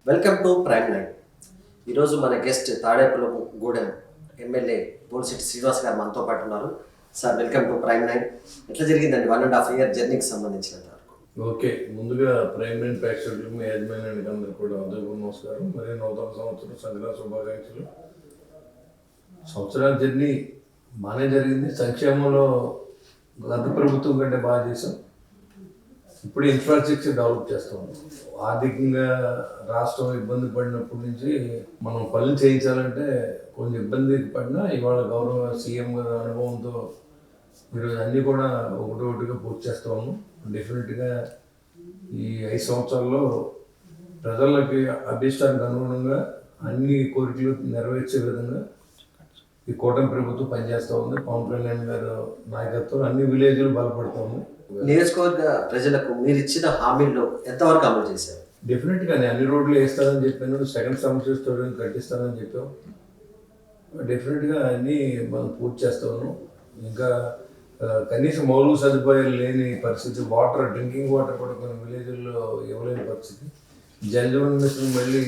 Welcome to prime nine. ఈరోజు మన guest Tadepalligudem MLA Bolisetti Srinivas గారు మనతో పాటు ఉన్నారు. Sir welcome to prime nine. ఎట్లా జరిగిందండి 1.5 year జర్నీకి సంబంధించినంత వరకు? ఓకే, ముందుగా ప్రైమ్ నైన్ ప్రేక్షకులకు మీ యజమానికి అందరికీ కూడా అందరికీ నమస్కారం. మరి నూతన సంవత్సరం సంక్రాంతి శుభాకాంక్షలు. సంవత్సరాల జర్నీ బాగానే జరిగింది. సంక్షేమంలో గత ప్రభుత్వం కంటే బాగా చేసాం. ఇప్పుడు ఇన్ఫ్రాస్ట్రక్చర్ డెవలప్ చేస్తాం. ఆర్థికంగా రాష్ట్రం ఇబ్బంది పడినప్పటి నుంచి మనం పనులు చేయించాలంటే కొంచెం ఇబ్బంది పడినా ఇవాళ గౌరవ సీఎం గారి అనుభవంతో ఈరోజు అన్నీ కూడా ఒకటిగా పూర్తి చేస్తాము. డెఫినెట్గా ఈ 5 సంవత్సరాల్లో ప్రజలకి అభీష్టానికి అనుగుణంగా అన్ని కోరికలు నెరవేర్చే విధంగా ఈ కూటమి ప్రభుత్వం పనిచేస్తూ ఉంది. పవన్ కళ్యాణ్ గారు నాయకత్వం అన్ని విలేజ్లు బలపడతాము. నియోజకవర్గ ప్రజలకు మీరు ఇచ్చిన హామీల్లో ఎంతవరకు అమలు చేశారు? డెఫినెట్గా నేను అన్ని రోడ్లు వేస్తానని చెప్పాను. సెకండ్ సమస్యతో కట్టిస్తానని చెప్పాం. డెఫినెట్గా అన్నీ మనం పూర్తి చేస్తాము. ఇంకా కనీసం మౌలిక సదుపాయాలు లేని పరిస్థితి, డ్రింకింగ్ వాటర్ కూడా కొన్ని విలేజ్ల్లో ఇవ్వలేని పరిస్థితి. జల్ జీవన్ మిషన్ మళ్ళీ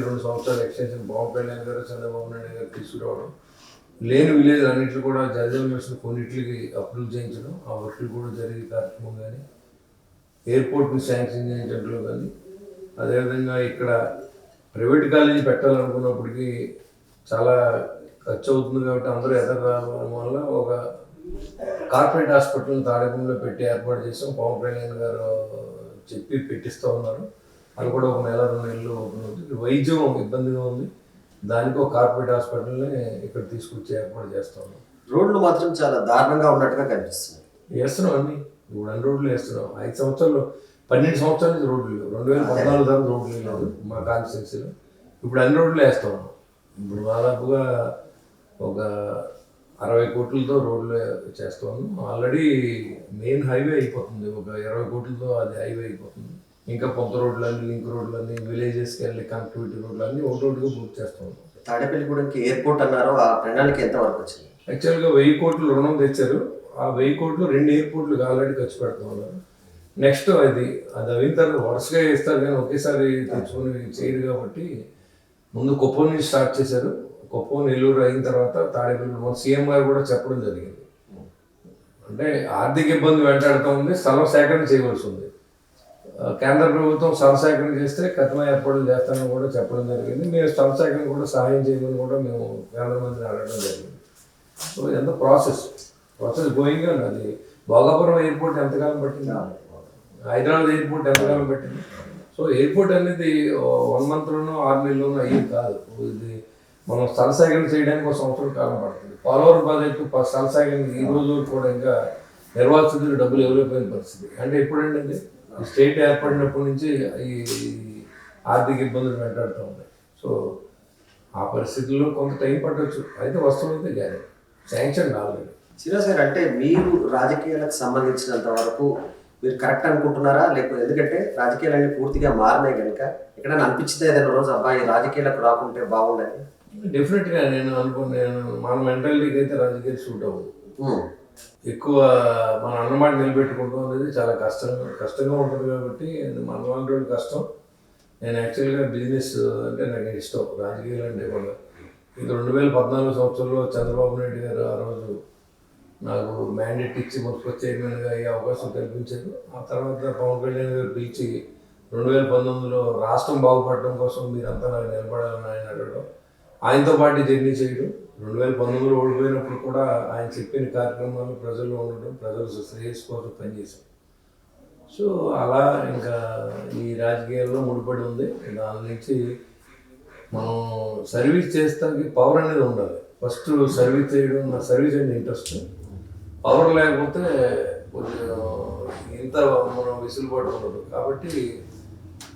2 సంవత్సరాలు ఎక్స్టెన్షన్ పవన్ కళ్యాణ్ గారు చంద్రబాబు నాయుడు గారు తీసుకురావడం, లేని విలేజ్ అన్నింటిలో కూడా జల్ జీవన్ మిషన్ కొన్నింటికి అప్రూవ్ చేయించడం, ఆ వర్క్లు కూడా జరిగే కార్యక్రమం కానీ, ఎయిర్పోర్ట్ని శాంక్షన్ చేయించడంలో కానీ, అదేవిధంగా ఇక్కడ ప్రైవేట్ కాలేజీ పెట్టాలనుకున్నప్పటికీ చాలా ఖర్చు అవుతుంది కాబట్టి అందరూ ఎదురు రావడం వల్ల ఒక కార్పొరేట్ హాస్పిటల్ని తాడేపల్లిలో పెట్టి ఏర్పాటు చేసాం. పవన్ కళ్యాణ్ గారు చెప్పి పెట్టిస్తూ ఉన్నారు. అది కూడా 1 నెల 2 నెలలు ఓపెన్ అవుతుంది. వైద్యం ఇబ్బందిగా ఉంది. దానికి ఒక కార్పొరేట్ హాస్పిటల్ని ఇక్కడ తీసుకొచ్చి ఏర్పాటు చేస్తూ ఉన్నాం. రోడ్లు మాత్రం చాలా దారుణంగా ఉన్నట్టుగా కనిపిస్తుంది. వేస్తున్నాం అన్ని. ఇప్పుడు అన్ని రోడ్లు వేస్తున్నాం. 5 సంవత్సరాలు 12 సంవత్సరాల నుంచి రోడ్లు లేవు. 2014 దాకా రోడ్లు లేదు మా కాన్స్టిట్యున్సీలో. ఇప్పుడు అన్ని రోడ్లు వేస్తూ ఉన్నాం. ఇప్పుడు దాదాపుగా ఒక 60 కోట్లతో రోడ్లు చేస్తాము. ఆల్రెడీ మెయిన్ హైవే అయిపోతుంది. ఒక 20 కోట్లతో అది హైవే అయిపోతుంది. ఇంకా పొంత రోడ్లన్నీ, లింక్ రోడ్లన్నీ, విలేజెస్కి వెళ్ళి కనెక్టివిటీ రోడ్లన్నీ ఒకటిగా పూర్తి చేస్తాం. తాడేపల్లిగూడెంకి ఎయిర్పోర్ట్ అన్నారు, ఆ ప్రణాళిక ఎంతవరకు వచ్చింది? యాక్చువల్గా 1000 కోట్లు రుణం తెచ్చారు. ఆ 1000 కోట్లు 2 ఎయిర్పోర్ట్లకు ఆల్రెడీ ఖర్చు పెడతా ఉన్నారు. నెక్స్ట్ అది అయిన తర్వాత వరుసగా వేస్తారు కానీ ఒకేసారి తెచ్చుకొని చేయరు కాబట్టి ముందు కుప్పం నుంచి స్టార్ట్ చేశారు. కుప్పం, నెల్లూరు అయిన తర్వాత తాడేపల్లి మన సీఎం గారు కూడా చెప్పడం జరిగింది. అంటే ఆర్థిక ఇబ్బంది వెంటాడుతూ ఉంది, స్థలం సేకరణ చేయవలసి ఉంది. కేంద్ర ప్రభుత్వం స్థల సేకరణ చేస్తే కఠిన ఏర్పాట్లు చేస్తానని కూడా చెప్పడం జరిగింది. మేము స్థల సేకరణ కూడా సహాయం చేయమని కూడా మేము కేంద్ర మంత్రిని అడగడం జరిగింది. సో ఇదంతా ప్రాసెస్ గోయింగ్ అని. అది భోగాపురం ఎయిర్పోర్ట్ ఎంతకాలం పట్టింది, హైదరాబాద్ ఎయిర్పోర్ట్ ఎంతకాలం పట్టింది. సో ఎయిర్పోర్ట్ అనేది 1 monthలోనో 6 నెలల్లోనో అయ్యేది కాదు. ఇది మనం స్థల సేకరణ చేయడానికి 1 సంవత్సరం కాలం పడుతుంది. పోలవరం ప్రాజెక్టు స్థల సేకరణ ఈ రోజు కూడా ఇంకా నిర్వాసితులు డబ్బులు ఇవ్వలేకపోయిన పరిస్థితి. అంటే ఎప్పుడంటే స్టేట్ ఏర్పడినప్పటి నుంచి ఈ ఆర్థిక ఇబ్బందులు వెంటాడుతూ ఉన్నాయి. సో ఆ పరిస్థితుల్లో కొంత టైం పట్టవచ్చు. అయితే వస్తువులైతే గ్యారెంటీ శాంక్షన్ కాలేదు. శ్రీనివాస్ గారు, అంటే మీరు రాజకీయాలకు సంబంధించినంత వరకు మీరు కరెక్ట్ అనుకుంటున్నారా? లేకపోతే ఎందుకంటే రాజకీయాలన్నీ పూర్తిగా మారినాయి కనుక ఎక్కడైనా అనిపించిందా ఏదైనా రోజు అబ్బాయి రాజకీయాలకు రాకుంటే బాగుండని? డెఫినెట్గా నేను మన మెంటాలిటీకి అయితే రాజకీయాలు సూట్ అవ్వదు. ఎక్కువ మన అన్నమాట నిలబెట్టుకుంటాం అనేది చాలా కష్టంగా ఉంటుంది కాబట్టి మన లాంటి కష్టం. నేను యాక్చువల్గా బిజినెస్ అంటే నాకు ఇష్టం, రాజకీయాలు అంటే కూడా. ఇది 2014 సంవత్సరంలో చంద్రబాబు నాయుడు గారు ఆ రోజు నాకు మ్యాండేట్ ఇచ్చి మున్సిపల్ చైర్మన్గా అయ్యే అవకాశం కల్పించారు. ఆ తర్వాత పవన్ కళ్యాణ్ గారు పిలిచి 2019లో రాష్ట్రం బాగుపడడం కోసం మీరంతా నాకు నిలబడాలని ఆయన అడగడం, ఆయనతో పాటు జర్నీ చేయడం. 2019లో ఓడిపోయినప్పుడు కూడా ఆయన చెప్పిన కార్యక్రమాలు ప్రజల్లో ఉండడం, ప్రజల శ్రేయస్సు కోసం పనిచేశాం. సో అలా ఇంకా ఈ రాజకీయాల్లో ముడిపడి ఉంది. దాని నుంచి మనం సర్వీస్ చేస్తానికి పవర్ అనేది ఉండాలి. ఫస్ట్ సర్వీస్ చేయడం, నా సర్వీస్ అంటే ఇంట్రెస్ట్. పవర్ లేకపోతే కొంచెం ఇంత మనం విసులుబాటు ఉండదు. కాబట్టి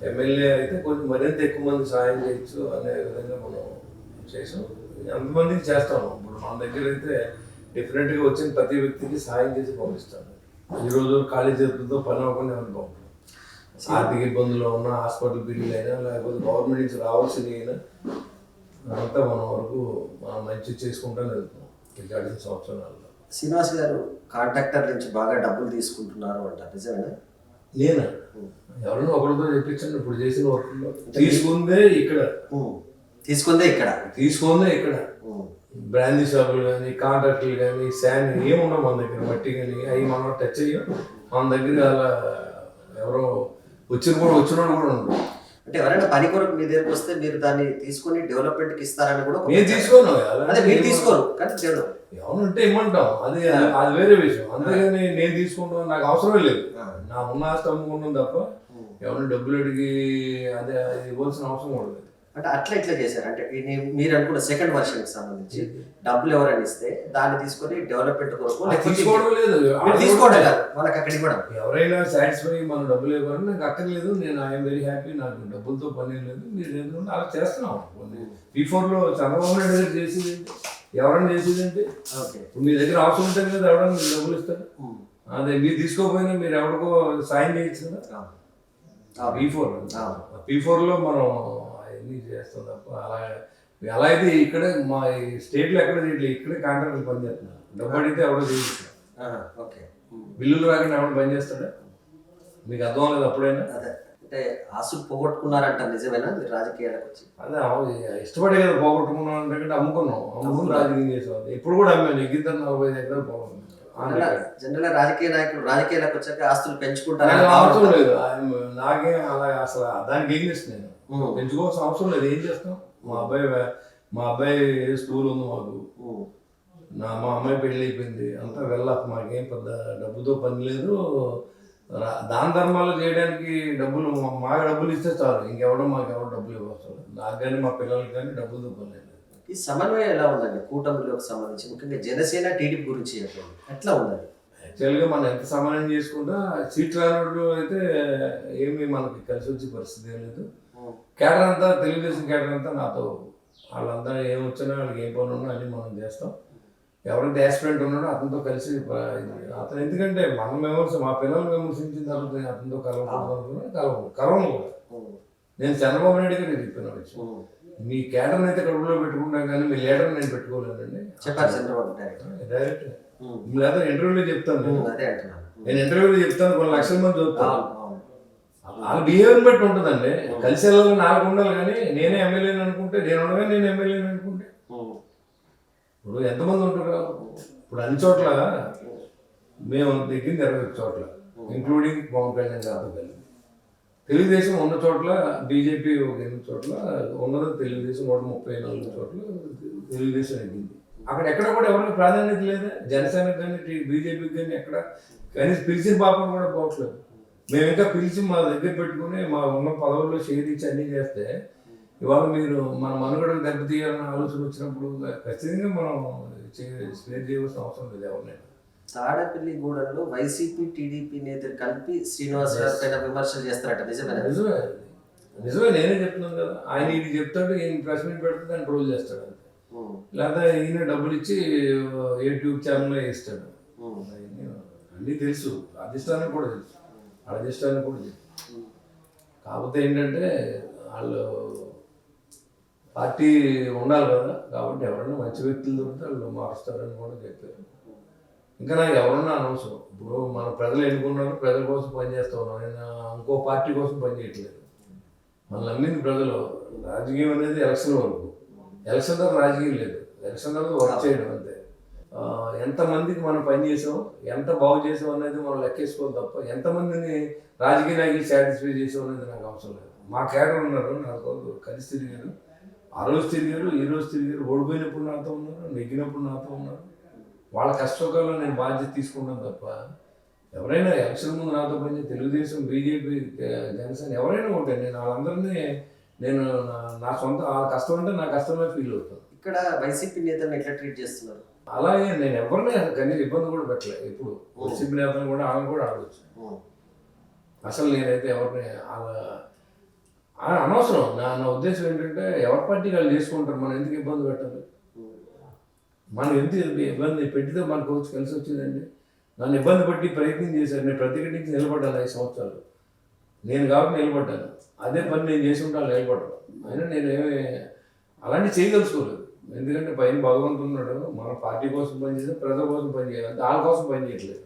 ఎమ్మెల్యే అయితే కొంచెం మరింత ఎక్కువ మంది సహాయం చేయొచ్చు అనే విధంగా మనం చేసాం. ఎంతమందికి చేస్తాము. ఇప్పుడు మన దగ్గర అయితే డెఫినెట్గా వచ్చిన ప్రతి వ్యక్తికి సహాయం చేసి పంపిస్తాను. ఈరోజు ఖాళీ చేతులతో పని అవ్వకుండా పంపుతాం. ఆర్థిక ఇబ్బందులు ఉన్న హాస్పిటల్ బిల్లులు అయినా లేకపోతే గవర్నమెంట్ నుంచి రావాల్సినవి అయినా అంతా మన వరకు మనం మంచి చేసుకుంటానే వెళ్తున్నాం ఈ గడిచిన సంవత్సరాల్లో. శ్రీనివాస్ గారు కాంట్రాక్టర్ నుంచి బాగా డబ్బులు తీసుకుంటున్నారు అంటారు, నిజమేనా? నేను ఎవరైనా ఒకరితో చెప్పించండి ఇప్పుడు చేసిన వర్క్లో తీసుకుందే ఇక్కడ తీసుకుందే ఇక్కడ బ్రాందీ షాపులు కానీ కాంట్రాక్టులు కానీ శాండ్ ఏమున్నావు మన దగ్గర మట్టి కానీ అవి మనం టచ్ అయ్యాం మన దగ్గర అలా ఎవరో వచ్చిన కూడా ఉండదు. అంటే ఎవరైనా పని కొరకు మీ దగ్గరకు వస్తే మీరు దాన్ని తీసుకొని డెవలప్మెంట్కి ఇస్తారని కూడా నేను తీసుకోను అదే మీరు తీసుకోరు కానీ ఏమనంటే ఇమ్మంటాం అది అది వేరే విషయం. అంతేగాని నేను తీసుకుంటాను నాకు అవసరమే లేదు. నా ఉన్న ఆస్తి అమ్ముకున్నాం తప్ప ఎవరైనా డబ్బులు అడిగి అదే ఇవ్వాల్సిన అవసరం కూడా లేదు. అంటే అట్లా ఎట్లా చేశారు అంటే మీరు అనుకున్న సెకండ్ వర్షన్ కి సంబంధించి డబ్బులు ఎవరైనా ఇస్తే దాన్ని తీసుకొని డెవలప్మెంట్ కొరకు తీసుకోవడం లేదు, తీసుకోవడం కాదు వాళ్ళకి అక్కడ ఇవ్వడం. ఎవరైనా సాటిస్ఫై మన డబ్బులు ఇవ్వాలని నాకు అక్కర్లేదు, నేను ఐఎమ్ వెరీ హ్యాపీ, నాకు డబ్బులతో పని లేదు, మీరు ఎందుకంటే అలా చేస్తున్నాం. బిఫోర్లో చంద్రబాబు నాయుడు గారు చేసేది ఎవరైనా చేసేది అంటే మీ దగ్గర అవసరం ఉంటుంది కదా ఎవరైనా మీరు డబ్బులు ఇస్తారు, అదే మీరు తీసుకోకపోయినా మీరు ఎవరికో సాయం చేయొచ్చు కదా. P4లో మనం అవన్నీ చేస్తాం తప్ప అలా అయితే ఇక్కడే మా స్టేట్లో ఎక్కడ చేయట్లేదు, ఇక్కడే కాంట్రాక్టర్లు పనిచేస్తున్నారు. డబ్బు అడిగితే ఎవరో చేయిస్తున్నారు, బిల్లులు రాకుండా ఎవరు పని చేస్తాడా? మీకు అర్థం అవ్వలేదు అప్పుడైనా? అంటే ఆశలు పోగొట్టుకున్నారంట, నిజమేనా మీరు రాజకీయాలకు వచ్చి? అదే ఇష్టపడే కదా పోగొట్టుకున్నాం అంటే అమ్ముకుని రాజకీయం చేసాం. ఇప్పుడు కూడా అమ్మాను ఎగ్గిద్దరు 45 ఎకరాలు పోగొట్టుకున్నాను. జనరల్ రాజకీయ నాయకులు రాజకీయాలకు వచ్చాక ఆస్తులు పెంచుకుంటారు అవసరం లేదు, నాకేం అలా అసలు దానికి ఏం చేస్తాను నేను పెంచుకోవాల్సిన అవసరం లేదు. ఏం చేస్తాం, మా అబ్బాయి స్కూల్ ఉంది మాకు, మా అమ్మాయి పెళ్ళి అయిపోయింది, అంతా మాకేం పెద్ద డబ్బుతో పని లేదు. దాన ధర్మాలు చేయడానికి డబ్బులు మాకు డబ్బులు ఇస్తే చాలు, ఇంకెవడో మాకెవడో డబ్బులు ఇవ్వవసరం. నాకు కానీ మా పిల్లలకి కానీ డబ్బులతో పని లేదు. ఈ సమన్వయం ఎలా ఉందండి కూటమిలోకి సంబంధించి, ముఖ్యంగా జనసేన టీడీపీ గురించి ఎట్లా ఉందండి? యాక్చువల్గా మనం ఎంత సమన్వయం చేసుకుంటా సీట్ రానోళ్ళు అయితే ఏమీ మనకి కలిసి వచ్చే పరిస్థితి ఏం లేదు. కేడర్ అంతా తెలుగుదేశం కేడర్ అంతా నాతో, వాళ్ళంతా ఏం వచ్చినా వాళ్ళకి ఏం పనులు ఉన్నా అన్నీ మనం చేస్తాం. ఎవరైతే యాస్పిరెంట్ ఉన్నాడో అతనితో కలిసి అతను, ఎందుకంటే మా పిల్లలు విమర్శించిన తర్వాత నేను అతనితో కలవను కూడా. నేను చంద్రబాబు నాయుడు గారికి చెప్పిన విషయం, మీ కేడర్ని అయితే కడుపులో పెట్టుకుంటాం కానీ మీ లీడర్ నేను పెట్టుకోలేనండి చెప్పారు చంద్రబాబు డైరెక్ట్. లేదా ఇంటర్వ్యూలో చెప్తాను, నేను ఇంటర్వ్యూలో చెప్తాను, కొన్ని లక్షల మంది చూస్తాను. వాళ్ళ బిహేవియర్ బట్టి ఉంటుందండి. కలిసి వెళ్ళాలని నాకు ఉండాలి కానీ నేనే ఎమ్మెల్యేని అనుకుంటే, నేను ఉండగా నేను ఎమ్మెల్యేని అనుకుంటే ఇప్పుడు ఎంతమంది ఉంటారు? ఇప్పుడు అన్ని చోట్ల మేము దిగింది 21 చోట్ల, ఇంక్లూడింగ్ పవన్ కళ్యాణ్ గారితో కలిసి. తెలుగుదేశం ఉన్న చోట్ల బీజేపీ ఒక 8 చోట్ల ఉన్నది, తెలుగుదేశం 134 చోట్ల తెలుగుదేశం ఎగ్గింది. ఎక్కడ కూడా ఎవరికి ప్రాధాన్యత లేదా, జనసేనకు కానీ బీజేపీకి కానీ ఎక్కడ కనీసం పిలిచిన పాపం కూడా పోవట్లేదు. మేము ఇంకా పిలిచి మా దగ్గర పెట్టుకుని మా ఉన్న పదవుల్లో షేర్ ఇచ్చి అన్నీ చేస్తే ఇవాళ మీరు మన మనుగడకు దెబ్బతీయాలన్న ఆలోచన వచ్చినప్పుడు ఖచ్చితంగా మనం షేర్ చేయవలసిన అవసరం లేదు ఎవరినైనా. తాడేపల్లిగూడెంలో వైసీపీ టీడీపీ నేతలు కలిపి శ్రీనివాస్ గారి పైన విమర్శలు చేస్తారట, నిజమే నేనే చెప్తున్నాను కదా. ఆయన ఇది చెప్తాడు, ఈయన ప్రెస్ మీట్ పెడితే దాన్ని ట్రోల్ చేస్తాడు అంతే, లేదా ఈయన డబ్బులు ఇచ్చి యూట్యూబ్ ఛానల్లో వేస్తాడు. అన్నీ తెలుసు, అధిష్టానం కూడా తెలుసు, అధిష్టానం కూడా తెలుసు. కాకపోతే ఏంటంటే వాళ్ళు పార్టీ ఉండాలి కదా, కాబట్టి ఎవరైనా మంచి వ్యక్తులు దొరికితే వాళ్ళు మారుస్తారని కూడా చెప్పారు. ఇంకా నాకు ఎవరన్నా అనవసరం. ఇప్పుడు మన ప్రజలు ఎన్నుకున్నారు, ప్రజల కోసం పనిచేస్తూ ఉన్నాం. నేను ఇంకో పార్టీ కోసం పనిచేయట్లేదు. మనం నమ్మింది ప్రజలు. రాజకీయం అనేది ఎలక్షన్ వరకు, ఎలక్షన్ తర్వాత రాజకీయం లేదు, ఎలక్షన్ తర్వాత వర్క్ చేయడం అంతే. ఎంతమందికి మనం పని చేసాం, ఎంత బాగు చేసాం అనేది మనం లెక్కేసుకోవాలి తప్ప ఎంతమందిని రాజకీయ నాయకులు సాటిస్ఫై చేసాం అనేది నాకు అవసరం లేదు. మా కేడర్ ఉన్నారు, నాకు కలిసి తిరిగారు, ఆ రోజు తిరిగారు, ఈ రోజు తిరిగారు, ఓడిపోయినప్పుడు నాతో ఉన్నారు, నెగ్గినప్పుడు నాతో ఉన్నారు. వాళ్ళ కష్టకాలంలో నేను బాధ్యత తీసుకున్నాను తప్ప ఎవరైనా ఎలక్షన్ ముందు నాతో పని తెలుగుదేశం, బీజేపీ, జనసేన ఎవరైనా ఉంటాయి, నేను వాళ్ళందరినీ నేను నా సొంత వాళ్ళ కష్టం అంటే నా కష్టమే ఫీల్ అవుతాను. ఇక్కడ వైసీపీ నేతలను ఎట్లా ట్రీట్ చేస్తున్నారు? అలాగే నేను ఎవరిని కనీసం ఇబ్బంది కూడా పెట్టలేదు. ఇప్పుడు వైసీపీ నేతలు కూడా వాళ్ళని కూడా ఆడవచ్చు. అసలు నేనైతే ఎవరిని అలా అనవసరం. నా ఉద్దేశం ఏంటంటే ఎవరి పార్టీ వాళ్ళు చేసుకుంటారు, మనం ఎందుకు ఇబ్బంది పెట్టాలి? మనం ఎందుకు ఇబ్బంది పెట్టితే మనకు వచ్చి కలిసి వచ్చిందండి. నన్ను ఇబ్బంది పట్టి ప్రయత్నం చేశారు, నేను ప్రతిఘటించి నిలబడ్డాను 5 సంవత్సరాలు. నేను కాబట్టి నిలబడ్డాను, అదే పని నేను చేసి ఉంటాను నిలబడ్డాను. అయినా నేనేమి అలాంటివి చేయదలుచుకోలేదు. ఎందుకంటే పైన భగవంతుడు ఉన్నాడు, మన పార్టీ కోసం పనిచేస్తే ప్రజల కోసం పనిచేయాలి, వాళ్ళ కోసం పని చేయట్లేదు.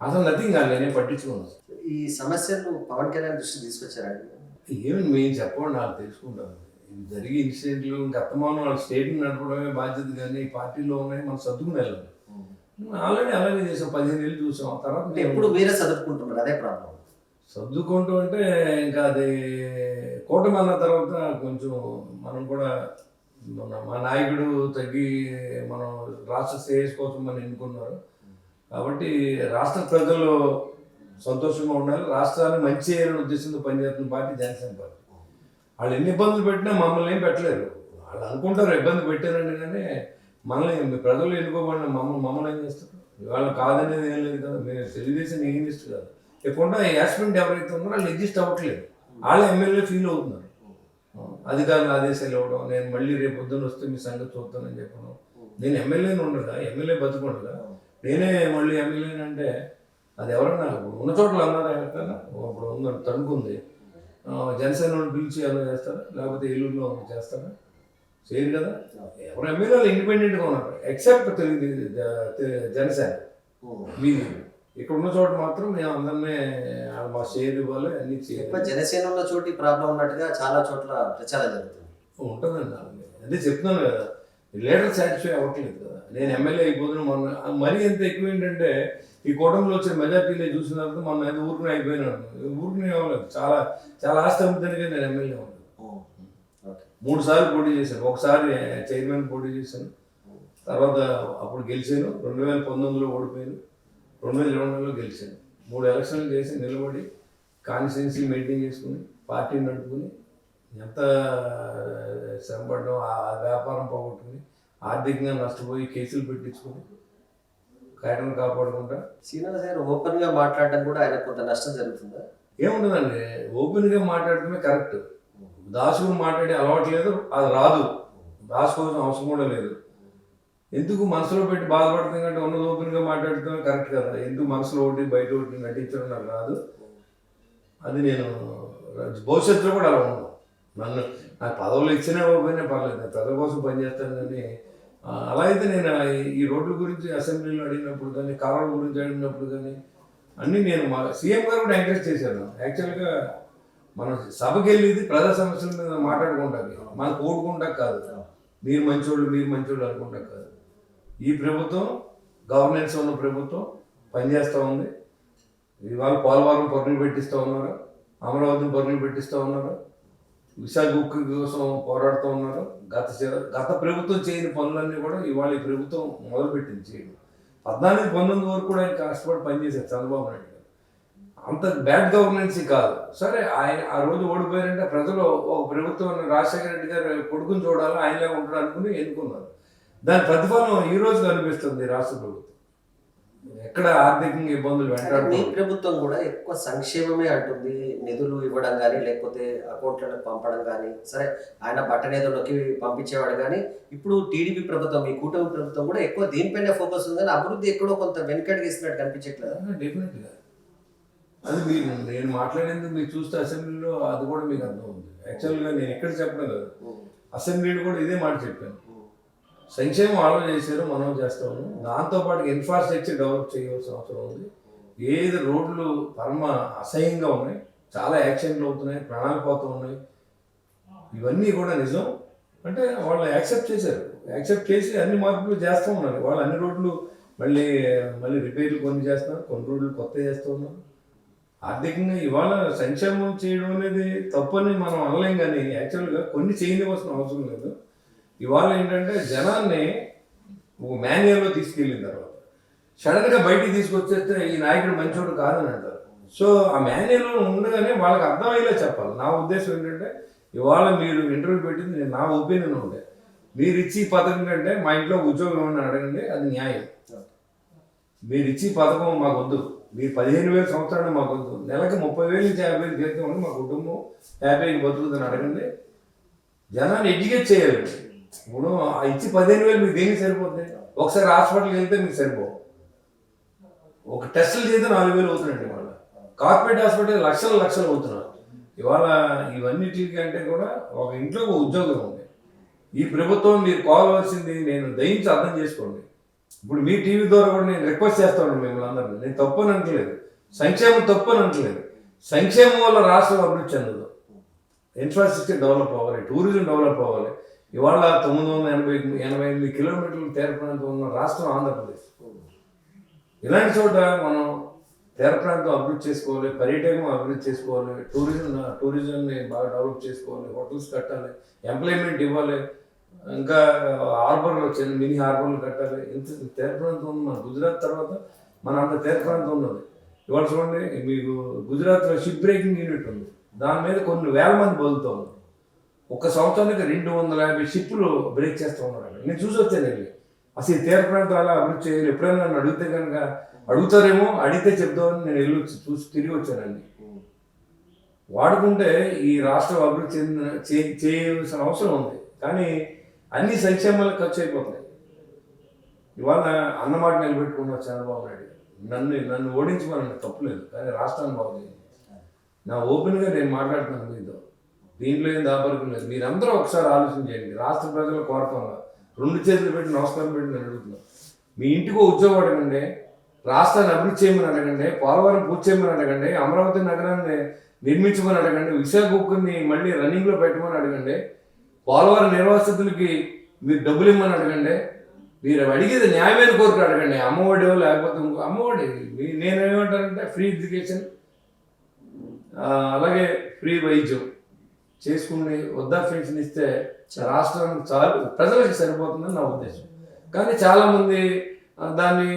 అసలు నథింగ్ కాదు, నేనే పట్టించుకున్నాను. ఈ సమస్యలు పవన్ కళ్యాణ్ దృష్టికి తీసుకొచ్చారండి. ఏమి మేము చెప్పండి, నాకు తెలుసుకుంటాను. ఇవి జరిగే ఇన్సిడెంట్లు ఇంకా అత్తమానం వాళ్ళ స్టేట్ని నడపడమే బాధ్యత, కానీ పార్టీలో ఉన్నాయి మనం సర్దుకుని వెళ్ళాలి. ఆల్రెడీ అలాగే చేసాం, 15 ఏళ్ళు చూసాం. ఆ తర్వాత అంటే ఎప్పుడు మీరే చదువుకుంటున్నారు, అదే ప్రాబ్లం. సర్దుకుంటూ అంటే ఇంకా అది కూటమి అన్న తర్వాత కొంచెం మనం కూడా మా నాయకుడు తగ్గి మనం రాష్ట్ర శ్రేయస్ కోసం మనం ఎన్నుకున్నారు కాబట్టి రాష్ట్ర ప్రజలు సంతోషంగా ఉండాలి, రాష్ట్రాన్ని మంచి చేయాలనే ఉద్దేశంతో పనిచేస్తున్న పార్టీ జనసేన పార్టీ. వాళ్ళు ఎన్ని ఇబ్బందులు పెట్టినా మమ్మల్ని ఏం పెట్టలేరు. వాళ్ళు అనుకుంటారు ఇబ్బంది పెట్టారండి, కానీ మనల్ని ప్రజలు ఎన్నుకోబడిన మమ్మల్ని ఏం చేస్తారు? ఇవాళ కాదనేది ఏం లేదు కదా. మీరు తెలుగుదేశం ఎగ్జిస్ట్ కాదు, లేకుండా యాస్మెంట్ ఎవరైతే ఉన్నారో వాళ్ళు ఎగ్జిస్ట్ అవ్వట్లేదు. వాళ్ళ ఎమ్మెల్యే ఫీల్ అవుతున్నారు. అధికారులు ఆదేశాలు ఇవ్వడం, నేను మళ్ళీ రేపు పొద్దున్న వస్తే మీ సంగతి చూస్తానని చెప్పడం. నేను ఎమ్మెల్యేని ఉండగా, ఎమ్మెల్యే బతుకుండగా నేనే మళ్ళీ ఎమ్మెల్యేని అంటే అది ఎవరన్నా ఉన్న చోట్ల అన్నారా? ఎక్కడన్నా ఇప్పుడు ఉన్న తణుకుంది, జనసేన వాళ్ళు పిలిచి అలా చేస్తారా? లేకపోతే ఏలూరులో చేస్తారా? చేయరు కదా. ఎవరు ఎమ్మెల్యేలు ఇండిపెండెంట్గా ఉన్నారు, ఎక్సెప్ట్ జనసేన. మీది ఇక్కడ ఉన్న చోట మాత్రం మేము అందరినీ మా షేర్ ఇవ్వాలి, అన్ని చేయాలి. జనసేన ఉన్న చోటు ప్రాబ్లం ఉన్నట్టుగా చాలా చోట్ల ప్రచారం జరుగుతుంది. ఉంటుందండి, అదే చెప్తున్నాను కదా, లీడర్ సాటిస్ఫై అవ్వట్లేదు కదా. నేను ఎమ్మెల్యే అయిపోతున్నాను. మొన్న మరీ ఎంత ఎక్కువ ఏంటంటే ఈ కూటమిలో వచ్చిన మెజార్టీలే చూసిన తర్వాత మొన్న అది ఊరుకుని అయిపోయినాడు. ఊరుకునే అవ్వలేదు, చాలా చాలా ఆస్తి అమ్ముతానికే నేను ఎమ్మెల్యే ఉన్నాను. 3 సార్లు పోటీ చేశాను. ఒకసారి చైర్మన్ పోటీ చేశాను, తర్వాత అప్పుడు గెలిచాను. 2019లో ఓడిపోయాను, 2024లో గెలిచాను. 3 ఎలక్షన్లు చేసి నిలబడి కాన్స్టిట్యున్సీ మెయింటైన్ చేసుకుని పార్టీని నడుపుకుని ఎంత శ్రమపడడం, ఆ వ్యాపారం పోగొట్టుకుని ఆర్థికంగా నష్టపోయి కేసులు పెట్టించుకుని కాయటం కాపాడుకుంటా. శ్రీనివాస్ గారు ఓపెన్గా మాట్లాడడం కూడా ఆయన కొంత నష్టం జరుగుతుందా? ఏముండదండి, ఓపెన్గా మాట్లాడటమే కరెక్ట్. దాసుకు మాట్లాడే అలవాటు లేదు, అది రాదు. దాసు కోసం అవసరం కూడా లేదు. ఎందుకు మనసులో పెట్టి బాధపడుతుంది కంటే ఉన్నది ఓపెన్గా మాట్లాడటమే కరెక్ట్ కదా. ఎందుకు మనసులో ఒకటి బయట ఒకటి నటించడం నాకు రాదు. అది నేను భవిష్యత్తులో కూడా అలా ఉన్నాను. నాకు పదవులు ఇచ్చినా ఓపెన్ పర్లేదు, నేను ప్రజల కోసం పనిచేస్తాను. కానీ అలా అయితే నేను ఈ రోడ్ల గురించి అసెంబ్లీలో అడిగినప్పుడు కానీ, కాలువల గురించి అడిగినప్పుడు కానీ అన్నీ నేను మా సీఎం గారు కూడా ఎంకరేజ్ చేశాను. యాక్చువల్గా మనం సభకి వెళ్ళేది ప్రజా సమస్యల మీద మాట్లాడుకుంటాకి, మనం కోడుకుంటా కాదు. మీరు మంచోళ్ళు అనుకుంటా కాదు. ఈ ప్రభుత్వం గవర్నెన్స్ ఉన్న ప్రభుత్వం పనిచేస్తూ ఉంది. ఇవాళ పోలవరం పరుగులు పెట్టిస్తూ ఉన్నారు, అమరావతిని పరుగులు పెట్టిస్తూ ఉన్నారు, విశాఖ ఉక్కు కోసం పోరాడుతూ ఉన్నారు. గత ప్రభుత్వం చేయని పనులన్నీ కూడా ఇవాళ ఈ ప్రభుత్వం మొదలుపెట్టింది చేయడం. 14-19 వరకు కూడా ఆయన కష్టపడి పనిచేశారు చంద్రబాబు నాయుడు గారు. అంత బ్యాడ్ గవర్నెన్స్ కాదు. సరే, ఆయన ఆ రోజు ఓడిపోయారంటే ప్రజలు ఒక ప్రభుత్వం రాజశేఖర రెడ్డి గారు కొడుకుని చూడాలి, ఆయనలా ఉంటాడు అనుకుని ఎన్నుకున్నారు. దాని ప్రతిఫలం ఈ రోజు కనిపిస్తుంది రాష్ట్ర ప్రభుత్వం. ఎక్కడ ఆర్థికంగా ఇబ్బందులు వెంటాడుతుంది. మీ ప్రభుత్వం కూడా ఎక్కువ సంక్షేమమే అంటుంది, నిధులు ఇవ్వడం కానీ లేకపోతే అకౌంట్లకు పంపడం కానీ. సరే, ఆయన బట్టనేదో నొక్కి పంపించేవాడు, కానీ ఇప్పుడు టీడీపీ ప్రభుత్వం, మీ కూటమి ప్రభుత్వం కూడా ఎక్కువ దీనిపైనే ఫోకస్ ఉంది, కానీ అభివృద్ధి ఎక్కడో కొంత వెనకడికి ఇస్తున్నట్టు కనిపించట్లేదు. డెఫినెట్గా అది మీరు నేను మాట్లాడేందుకు మీరు చూస్తే అసెంబ్లీలో అది కూడా మీకు అర్థం ఉంది. యాక్చువల్గా నేను ఎక్కడ చెప్పడం కాదు, అసెంబ్లీలో కూడా ఇదే మాట చెప్పాను. సంక్షేమం ఆలోచన చేశారు, మనం చేస్తాము. దాంతోపాటు ఇన్ఫ్రాస్ట్రక్చర్ డెవలప్ చేయవలసిన అవసరం ఉంది. ఏది రోడ్లు పరమ అసహ్యంగా ఉన్నాయి, చాలా యాక్సిడెంట్లు అవుతున్నాయి, ప్రాణాలు పోతూ ఉన్నాయి. ఇవన్నీ కూడా నిజం అంటే వాళ్ళు యాక్సెప్ట్ చేశారు. యాక్సెప్ట్ చేసి అన్ని మార్పులు చేస్తూ ఉన్నారు. వాళ్ళు అన్ని రోడ్లు మళ్ళీ రిపేర్లు కొన్ని చేస్తున్నారు, కొన్ని రోడ్లు కొత్త చేస్తూ ఉన్నారు. ఆర్థికంగా ఇవాళ సంక్షేమం చేయడం అనేది తప్పని మనం అనలేం, కానీ యాక్చువల్గా కొన్ని చేయవలసిన అవసరం లేదు. ఇవాళ ఏంటంటే జనాన్ని ఒక మాన్యువల్లో తీసుకెళ్ళిన తర్వాత సడన్గా బయటికి తీసుకొచ్చేస్తే ఈ నాయకుడు మంచోడు కాదని అంటారు. సో ఆ మాన్యువల్లో ఉండగానే వాళ్ళకి అర్థమయ్యేలా చెప్పాలి. నా ఉద్దేశం ఏంటంటే ఇవాళ మీరు ఇంటర్వ్యూ పెట్టింది నేను నా ఒపీనియన్ ఉండే, మీరు ఇచ్చి పథకం కంటే మా ఇంట్లో ఉద్యోగం ఏమన్నా అడగండి, అది న్యాయం. మీరు ఇచ్చి పథకం మాకు వద్దు, మీరు 15,000 సంవత్సరాలు మాకు వద్దు, నెలకి 30,000 నుంచి 50,000 జీతం ఉండి మా కుటుంబం హ్యాపీగా బతుకుతుందని అడగండి. జనాన్ని ఎడ్యుకేట్ చేయాలి. ఇప్పుడు ఇచ్చి 15,000 మీకు దేనికి సరిపోతుంది? ఒకసారి హాస్పిటల్కి వెళ్తే మీకు సరిపోవు. ఒక టెస్టులు చేస్తే 4,000 అవుతున్నాయండి. ఇవాళ కార్పొరేట్ హాస్పిటల్ లక్షలు అవుతున్నారు. ఇవాళ ఇవన్నిటికంటే కూడా ఒక ఇంట్లో ఒక ఉద్యోగం ఉంది. ఈ ప్రభుత్వం మీరు కోరవలసింది, నేను దయించి అర్థం చేసుకోండి, ఇప్పుడు మీ టీవీ ద్వారా కూడా నేను రిక్వెస్ట్ చేస్తాను మిమ్మల్ని అందరినీ. నేను తప్పు అని అనట్లేదు, సంక్షేమం తప్పు అని అనట్లేదు. సంక్షేమం వల్ల రాష్ట్రం అభివృద్ధి చెందదు. ఇన్ఫ్రాస్ట్రక్చర్ డెవలప్ అవ్వాలి, టూరిజం డెవలప్ అవ్వాలి. ఇవాళ 988 కిలోమీటర్లు తీర ప్రాంతం ఉన్న రాష్ట్రం ఆంధ్రప్రదేశ్. ఇలాంటి చోట మనం తీర ప్రాంతం అభివృద్ధి చేసుకోవాలి, పర్యాటకం అభివృద్ధి చేసుకోవాలి, టూరిజంని బాగా డెవలప్ చేసుకోవాలి, హోటల్స్ కట్టాలి, ఎంప్లాయ్మెంట్ ఇవ్వాలి, ఇంకా హార్బర్లు వచ్చింది, మినీ హార్బర్లు కట్టాలి. ఇంత తీర ప్రాంతం ఉంది మన గుజరాత్ తర్వాత మన అంత తీర ప్రాంతం ఉన్నది. ఇవాళ చూడండి, మీకు గుజరాత్లో షిప్ బ్రేకింగ్ యూనిట్ ఉంది, దాని మీద కొన్ని వేల మంది బతుకుతూ ఉన్నారు. ఒక సంవత్సరానికి 250 షిప్పులు బ్రేక్ చేస్తూ ఉన్నారు. నేను చూసి వచ్చాను వెళ్ళి. అసలు ఈ తీర ప్రాంతాలు అభివృద్ధి చేయాలి. ఎప్పుడైనా నన్ను అడిగితే కనుక అడుగుతారేమో, అడిగితే చెప్తామని నేను వెళ్ళి చూసి తిరిగి వచ్చానండి. వాడుకుంటే ఈ రాష్ట్రం అభివృద్ధి చేయవలసిన అవసరం ఉంది, కానీ అన్ని సంక్షేమాలకు ఖర్చు అయిపోతున్నాయి. ఇవాళ అన్నమాట నిలబెట్టుకున్న చంద్రబాబు నాయుడు నన్ను ఓడించమని తప్పులేదు, కానీ రాష్ట్రాన్ని బాగుంది. నా ఓపెన్గా నేను మాట్లాడుతున్నాను మీతో, దీంట్లో ఏం దాపరికం లేదు. మీరందరూ ఒకసారి ఆలోచన చేయండి. రాష్ట్ర ప్రజలు కోరతంగా 2 చేతులు పెట్టి నమస్కారం పెట్టి నేను అడుగుతున్నాను. మీ ఇంటికి ఉద్యోగం అడగండి, రాష్ట్రాన్ని అభివృద్ధి చేయమని అడగండి, పోలవరం పూర్తి చేయమని అడగండి, అమరావతి నగరాన్ని నిర్మించమని అడగండి, విశాఖ ఉక్కుని మళ్ళీ రన్నింగ్లో పెట్టమని అడగండి, పోలవరం నిర్వాసితులకి మీరు డబ్బులు ఇమ్మని అడగండి. మీరు అడిగేది న్యాయమైన కోరిక అడగండి. అమ్మఒడి లేకపోతే ఇంకో అమ్మఒడి. నేనేమంటానంటే ఫ్రీ ఎడ్యుకేషన్, అలాగే ఫ్రీ వైద్యం చేసుకుని వృద్ధా పెన్షన్ ఇస్తే రాష్ట్రానికి చాలు, ప్రజలకు సరిపోతుందని నా ఉద్దేశం. కానీ చాలామంది దాన్ని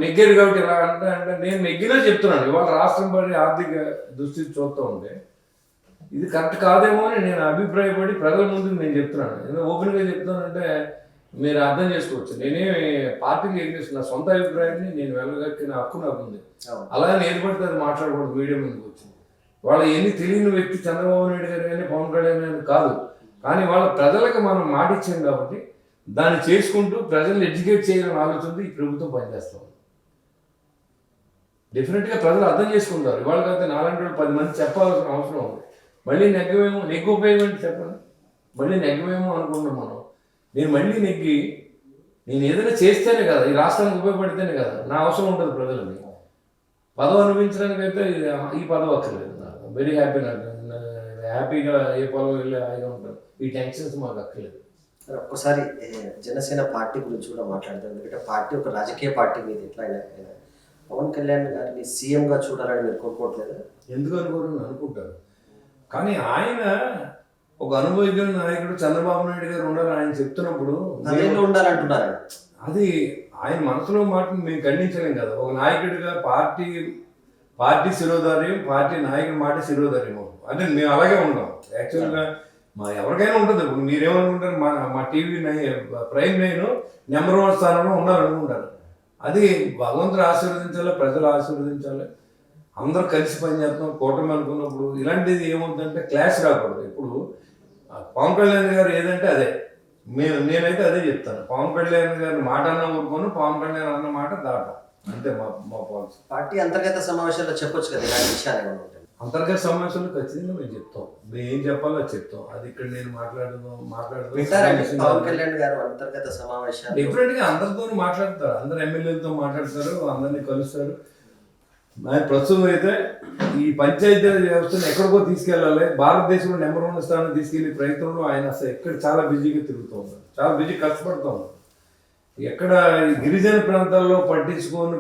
నెగ్గారు కాబట్టి ఇలా అంటే నేను నెగ్గినా చెప్తున్నాను. ఇవాళ రాష్ట్రం పడి ఆర్థిక దుస్థితి చూస్తూ ఉంటే ఇది కరెక్ట్ కాదేమో అని నేను అభిప్రాయపడి ప్రజల ముందుకు నేను చెప్తున్నాను. ఎందుకంటే ఓపెన్గా చెప్తున్నానంటే మీరు అర్థం చేసుకోవచ్చు. నేనేమి పార్టీకి ఎగ్నేసి నా సొంత అభిప్రాయాన్ని నేను వెళ్ళగక్కిన హక్కు నాకు ఉంది. అలాగే నేను పడితే అది మాట్లాడకూడదు మీడియా ముందుకు వచ్చింది. వాళ్ళ ఎన్ని తెలియని వ్యక్తి చంద్రబాబు నాయుడు గారు కానీ పవన్ కళ్యాణ్ గారు కాదు, కానీ వాళ్ళ ప్రజలకు మనం మాట ఇచ్చాం కాబట్టి దాన్ని చేసుకుంటూ ప్రజల్ని ఎడ్యుకేట్ చేయాలని ఆలోచనతో ఈ ప్రభుత్వం పనిచేస్తాం. డెఫినెట్గా ప్రజలు అర్థం చేసుకుంటారు. ఇవాళ కాకపోతే నాలాంటి 10 మంది చెప్పాల్సిన అవసరం ఉంది. మళ్ళీ నెగ్గు ఉపయోగం ఏంటి చెప్పండి? మళ్ళీ నెగ్గమేమో అనుకున్నాం మనం. నేను మళ్ళీ నెగ్గి నేను ఏదైనా చేస్తేనే కదా, ఈ రాష్ట్రానికి ఉపయోగపడితేనే కదా నా అవసరం ఉంటుంది ప్రజలని. పదవి అనుభవించడానికైతే ఈ పదవి అక్కర్లేదు. నాకు వెరీ హ్యాపీ, హ్యాపీగా ఏ పొలం వెళ్ళి హాయిగా ఉంటాను. ఈ టెన్షన్స్ మాకు అక్కర్లేదు. ఒక్కసారి జనసేన పార్టీ గురించి కూడా మాట్లాడతారు. ఎందుకంటే పార్టీ ఒక రాజకీయ పార్టీ మీద ఎట్లా అయినా పవన్ కళ్యాణ్ గారిని సీఎంగా చూడాలని మీరు కోరుకోవట్లేదు? ఎందుకు అనుకోరని అనుకుంటారు, కానీ ఆయన ఒక అనుభవజ్ఞ నాయకుడు చంద్రబాబు నాయుడు గారు ఉండాలని ఆయన చెప్తున్నప్పుడు ఉండాలంటున్నారు. అది ఆయన మనసులో మాటను మేము ఖండించలేం కదా. ఒక నాయకుడిగా పార్టీ శిరోధార్యం, పార్టీ నాయకుడి మాట శిరోధార్యం. అంటే మేము అలాగే ఉన్నాం. యాక్చువల్గా ఎవరికైనా ఉంటుంది. ఇప్పుడు మీరేమనుకుంటారు, మా టీవీ ప్రైమ్ 9 నెంబర్ 1 స్థానంలో ఉన్నారనుకుంటారు. అది భగవంతుడు ఆశీర్వదించాలి, ప్రజలు ఆశీర్వదించాలి, అందరూ కలిసి పనిచేస్తాం. కూటమి అనుకున్నప్పుడు ఇలాంటిది ఏమవుతుందంటే క్లాష్ రాకూడదు. ఇప్పుడు పవన్ కళ్యాణ్ గారు ఏదంటే అదే, నేనైతే అదే చెప్తాను. పవన్ కళ్యాణ్ గారి మాట అన్న ఊరుకోను, పవన్ కళ్యాణ్ అన్న మాట దాటం, అంతే మా పాలసీ. పార్టీ అంతర్గత సమావేశాల్లో చెప్పొచ్చు కదా ఇలాంటి విషయాలు. అంతర్గత సమావేశాలు ఖచ్చితంగా మేము చెప్తాం. మేము ఏం చెప్పాలో అది చెప్తాం. అది ఇక్కడ నేను మాట్లాడదాం. పవన్ కళ్యాణ్ గారు అంతర్గత సమావేశాలు డిఫరెంట్ గా అందరితో మాట్లాడతారు, అందరు ఎమ్మెల్యేలతో మాట్లాడతారు, అందరినీ కలుస్తారు. ప్రస్తుతం అయితే ఈ పంచాయతీ వ్యవస్థను ఎక్కడికో తీసుకెళ్ళాలి, భారతదేశంలో నెంబర్ 1 స్థానం తీసుకెళ్లి ప్రయత్నంలో ఆయన అసలు ఎక్కడ చాలా బిజీగా తిరుగుతూ ఉన్నారు, చాలా బిజీ కష్టపడుతూ ఉన్నారు. ఎక్కడ గిరిజన ప్రాంతాల్లో పట్టించుకొని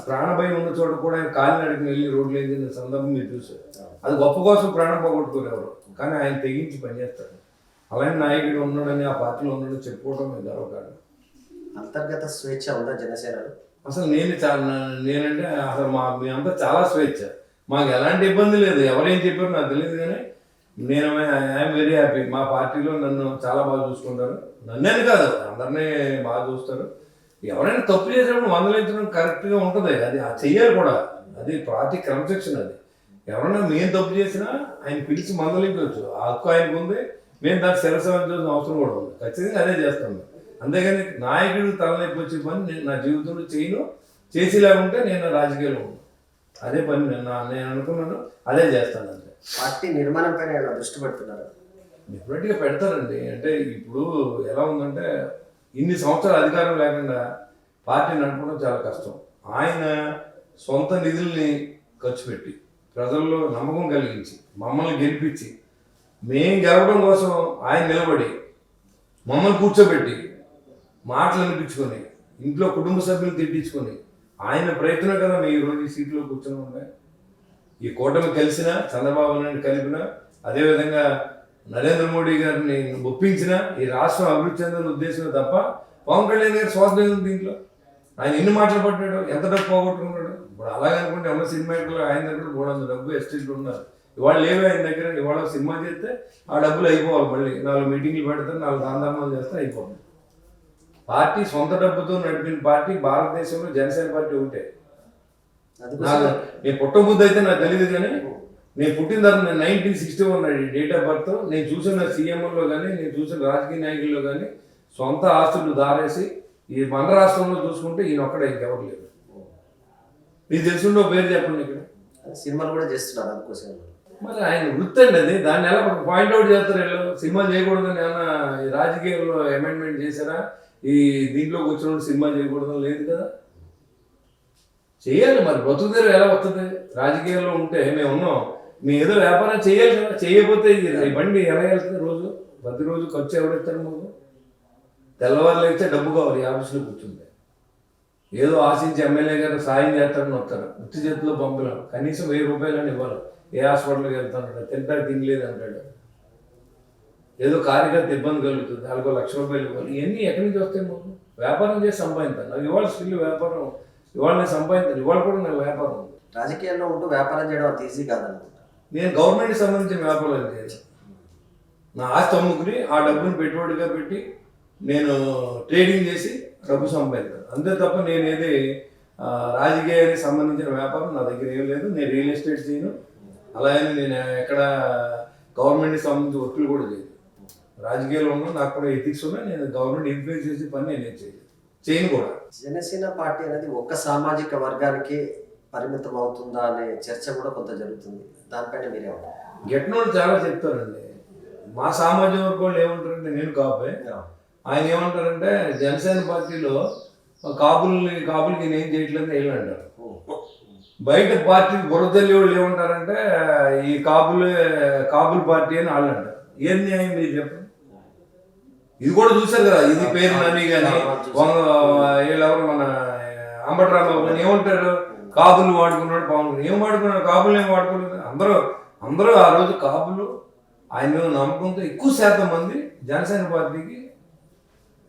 ప్రాణభయం ఉన్న చోట కూడా ఆయన కాలినడకి వెళ్ళి రోడ్లు వేసిన సందర్భం మీరు చూసారు. అది గొప్ప కోసం ప్రాణం పోగొట్టుకోలేరు, కానీ ఆయన తెగించి పనిచేస్తారు. అలాంటి నాయకుడు ఉన్నాడని, ఆ పార్టీలో ఉన్నాడని చెప్పుకోవడం మీద గర్వకారణం. అంతర్గత స్వేచ్ఛ ఉందా జనసేనలో? అసలు నేనంటే అసలు మేమంతా చాలా స్వేచ్ఛ, మాకు ఎలాంటి ఇబ్బంది లేదు. ఎవరేం చెప్పారో నాకు తెలియదు, కానీ నేను ఐఎమ్ వెరీ హ్యాపీ. మా పార్టీలో నన్ను చాలా బాగా చూసుకుంటారు. నన్నేది కాదు, అందరినీ బాగా చూస్తారు. ఎవరైనా తప్పు చేసినప్పుడు మందలించడం కరెక్ట్గా ఉంటుంది, అది చెయ్యాలి కూడా. అది పార్టీ క్రమశిక్షణ. అది ఎవరైనా మేము తప్పు చేసినా ఆయన పిలిచి మందలించవచ్చు, ఆ హక్కు ఆయనకు ఉంది. మేము దాన్ని శిరసాల్సిన అవసరం కూడా ఉంది. ఖచ్చితంగా అదే చేస్తాను. అంతేగాని నాయకుడు తలనొప్పి వచ్చే పని నేను నా జీవితంలో చేసేలాగుంటే నేను రాజకీయాల్లో ఉన్నాను. అదే పని నేను అనుకున్నాను, అదే చేస్తాను. అంతే. పార్టీ నిర్మాణం పైన దృష్టి పెడుతున్నారు? డెఫినెట్గా పెడతారండి. అంటే ఇప్పుడు ఎలా ఉందంటే ఇన్ని సంవత్సరాలు అధికారం లేకుండా పార్టీ నడపడం చాలా కష్టం. ఆయన సొంత నిధుల్ని ఖర్చు పెట్టి ప్రజల్లో నమ్మకం కలిగించి మమ్మల్ని గెలిపించి మేము గెలవడం కోసం ఆయన నిలబడి మమ్మల్ని కూర్చోబెట్టి మాటలు అనిపించుకొని ఇంట్లో కుటుంబ సభ్యులు తిట్టించుకొని ఆయన ప్రయత్నం కదా మేము ఈరోజు ఈ సీట్లో కూర్చొని ఉన్నాయి. ఈ కూటమి కలిసినా చంద్రబాబు నాయుడు కలిపినా అదేవిధంగా నరేంద్ర మోడీ గారిని ఒప్పించిన ఈ రాష్ట్రం అభివృద్ధి చెందిన ఉద్దేశమే తప్ప పవన్ కళ్యాణ్ గారి స్వార్థం ఉంది దీంట్లో. ఆయన ఎన్ని మాటలు పడ్డాడు, ఎంత డబ్బు పోగొట్టుకున్నాడు. ఇప్పుడు అలాగనుకుంటే ఉన్న సినిమాలో ఆయన దగ్గర 300 డబ్బు ఎస్టేట్లు ఉన్నారు. ఇవాళ లేవే ఆయన దగ్గర. ఇవాళ సినిమా చేస్తే ఆ డబ్బులు అయిపోవాలి. మళ్ళీ 4 మీటింగ్లు పెడతారు, 4 దాందామాలు చేస్తే అయిపోతుంది. పార్టీ సొంత డబ్బుతో నడిపిన పార్టీ భారతదేశంలో జనసేన పార్టీ ఒకటే. నేను పుట్టబుద్ధి అయితే నాకు తెలియదు, కానీ నేను పుట్టిన తర్వాత నేను 1961 డేట్ ఆఫ్ బర్త్. నేను చూసిన సీఎంలో కానీ నేను చూసిన రాజకీయ నాయకుల్లో కానీ సొంత ఆస్తులు దారేసి ఈ మన రాష్ట్రంలో చూసుకుంటే ఈయన ఒక్కడే, ఇంకెవరు లేదు. మీకు తెలుసుండో పేరు చెప్పండి. ఇక్కడ సినిమాలు కూడా చేస్తున్నారు అందుకోసం. మరి ఆయన వృత్తి అండి అది. దాన్ని ఎలా పాయింట్అవుట్ చేస్తారు వీళ్ళు? సినిమా చేయకూడదని ఏమన్నా ఈ రాజకీయాల్లో అమెండ్మెంట్ చేశారా? ఈ దీంట్లోకి వచ్చినప్పుడు సినిమా చేయకూడదని లేదు కదా. చేయాలి. మరి బతుకుదేరు ఎలా వస్తుంది? రాజకీయాల్లో ఉంటే మేము ఉన్నాం, మేము ఏదో వ్యాపారం చేయాలి కదా. చేయకపోతే ఈ బండి ఎలా వెళ్తుంది? రోజు ప్రతిరోజు ఖర్చు ఎవడెత్తారు? మాకు తెల్లవారులు అయితే డబ్బు కావాలి. ఆఫీసులో కూర్చుంటే ఏదో ఆశించి ఎమ్మెల్యే గారు సాయం చేస్తారని వస్తారు, ఉత్తి చేతిలో పంపలేం. కనీసం 1000 రూపాయలని ఇవ్వాలి. ఏ హాస్పిటల్కి వెళ్తాడు, తింటాడు, తినలేదు అంటాడు. ఏదో కార్యకర్త ఇబ్బంది కలుగుతుంది, వాళ్ళకి 1,00,000 రూపాయలు ఇవ్వాలి. ఇవన్నీ ఎక్కడి నుంచి వస్తాయి? మాకు వ్యాపారం చేసి సంపాదించాను. నాకు ఇవాళ స్టిల్ వ్యాపారం, ఇవాళ నేను సంపాదించాను. ఇవాళ కూడా నాకు వ్యాపారం ఉంది. రాజకీయాల్లో ఉంటూ వ్యాపారం చేయడం అంత ఈజీ కాదనుకుంటా. నేను గవర్నమెంట్కి సంబంధించిన వ్యాపారాలు చేయాలి. నా ఆస్తి అమ్ముకుని ఆ డబ్బుని పెట్టుబడిగా పెట్టి నేను ట్రేడింగ్ చేసి డబ్బు సంపాదించాను. అంతే తప్ప నేను ఏది రాజకీయానికి సంబంధించిన వ్యాపారం నా దగ్గర ఏం లేదు. నేను రియల్ ఎస్టేట్ చేయను, అలాగే నేను ఎక్కడ గవర్నమెంట్కి సంబంధించిన వర్కులు కూడా చేయను. రాజకీయాల్లో ఉన్నా నాకు కూడా ఎథిక్స్ ఉన్నాయి. నేను గవర్నమెంట్ ఇన్ఫ్లుయెన్స్ చేసే పని నేను చేయను కూడా. జనసేన పార్టీ అనేది ఒక్క సామాజిక వర్గానికి పరిమితం అవుతుందా అనే చర్చ కూడా కొంత జరుగుతుంది. దానిపైన మీరేమంటారు? గెట్నోళ్ళు చాలా చెప్తారండి. మా సామాజిక వర్గంలో ఏమంటారంటే, నేను కాపే, ఆయన ఏమంటారంటే జనసేన పార్టీలో కాపులకి నేను చేయట్లేదు వీళ్ళు అంటారు. బయట పార్టీకి బురదల్లి వాళ్ళు ఏమంటారంటే ఈ కాపుల పార్టీ అని వాళ్ళు అంటారు. ఏం న్యాయం మీరు చెప్పండి? ఇది కూడా చూశారు కదా. ఇది పేరు నని కానీ వీళ్ళెవరు మన అంబటరాంబాబు కానీ ఏమంటారు? కాపులు వాడుకున్నాడు, పవన్ ఏం వాడుకున్నాడు, కాపులు ఏం వాడుకోలేదు. అందరూ ఆ రోజు కాపులు ఆయన మీద నమ్మకంతో ఎక్కువ శాతం మంది జనసేన పార్టీకి